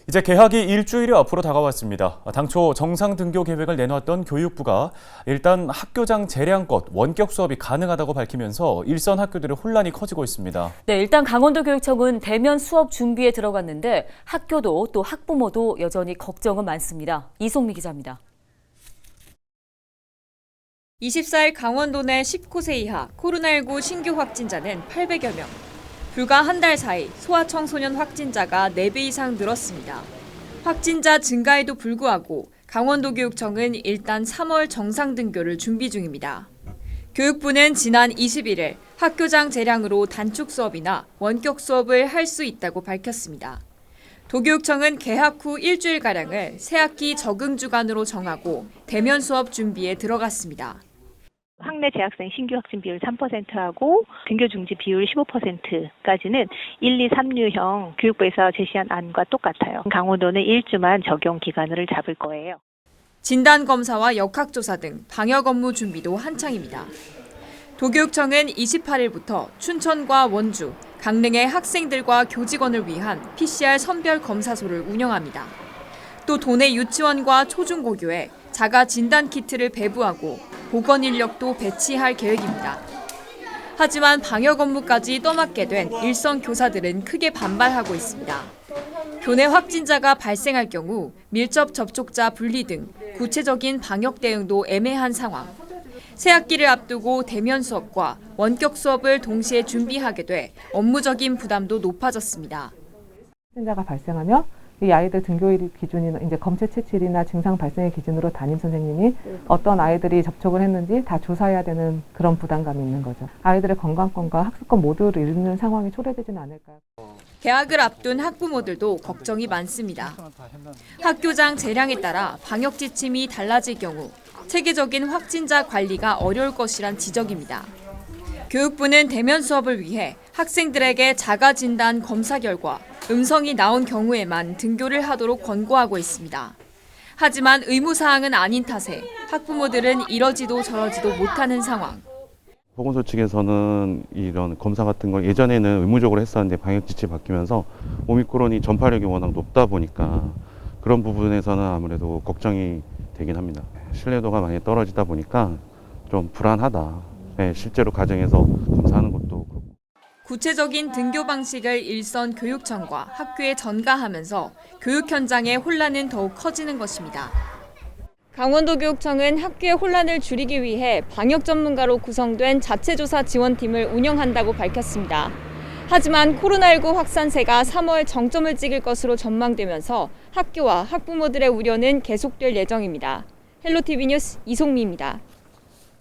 이제 개학이 일주일이 앞으로 다가왔습니다. 당초 정상 등교 계획을 내놨던 교육부가 일단 학교장 재량껏 원격 수업이 가능하다고 밝히면서 일선 학교들의 혼란이 커지고 있습니다. 네, 일단 강원도교육청은 대면 수업 준비에 들어갔는데 학교도 또 학부모도 여전히 걱정은 많습니다. 이송미 기자입니다. 24일 강원도 내 19세 이하 코로나19 신규 확진자는 800여 명. 불과 한 달 사이 소아청소년 확진자가 4배 이상 늘었습니다. 확진자 증가에도 불구하고 강원도교육청은 일단 3월 정상 등교를 준비 중입니다. 교육부는 지난 21일 학교장 재량으로 단축 수업이나 원격 수업을 할 수 있다고 밝혔습니다. 도교육청은 개학 후 일주일가량을 새학기 적응 주간으로 정하고 대면 수업 준비에 들어갔습니다. 학내 재학생 신규 확진 비율 3%하고 등교 중지 비율 15%까지는 1, 2, 3류형 교육부에서 제시한 안과 똑같아요. 강원도는 1주만 적용 기간을 잡을 거예요. 진단검사와 역학조사 등 방역 업무 준비도 한창입니다. 도교육청은 28일부터 춘천과 원주, 강릉의 학생들과 교직원을 위한 PCR 선별 검사소를 운영합니다. 또 도내 유치원과 초중고교에 자가 진단 키트를 배부하고 보건 인력도 배치할 계획입니다. 하지만 방역 업무까지 떠맡게 된 일선 교사들은 크게 반발하고 있습니다. 교내 확진자가 발생할 경우 밀접 접촉자 분리 등 구체적인 방역 대응도 애매한 상황. 새학기를 앞두고 대면 수업과 원격 수업을 동시에 준비하게 돼 업무적인 부담도 높아졌습니다. 확진자가 발생하면 이 아이들 등교일 기준이나 이제 검체 채취일이나 증상 발생의 기준으로 담임 선생님이 어떤 아이들이 접촉을 했는지 다 조사해야 되는 그런 부담감이 있는 거죠. 아이들의 건강권과 학습권 모두를 잃는 상황이 초래되지는 않을까요? 개학을 앞둔 학부모들도 걱정이 많습니다. 학교장 재량에 따라 방역 지침이 달라질 경우 체계적인 확진자 관리가 어려울 것이란 지적입니다. 교육부는 대면 수업을 위해 학생들에게 자가 진단 검사 결과 음성이 나온 경우에만 등교를 하도록 권고하고 있습니다. 하지만 의무사항은 아닌 탓에 학부모들은 이러지도 저러지도 못하는 상황. 보건소 측에서는 이런 검사 같은 걸 예전에는 의무적으로 했었는데 방역 지침이 바뀌면서 오미크론이 전파력이 워낙 높다 보니까 그런 부분에서는 아무래도 걱정이 되긴 합니다. 신뢰도가 많이 떨어지다 보니까 좀 불안하다. 네, 실제로 가정에서 검사하는 것도 그렇고. 구체적인 등교 방식을 일선 교육청과 학교에 전가하면서 교육 현장의 혼란은 더욱 커지는 것입니다. 강원도교육청은 학교의 혼란을 줄이기 위해 방역 전문가로 구성된 자체조사 지원팀을 운영한다고 밝혔습니다. 하지만 코로나19 확산세가 3월 정점을 찍을 것으로 전망되면서 학교와 학부모들의 우려는 계속될 예정입니다. 헬로티비 뉴스 이송미입니다.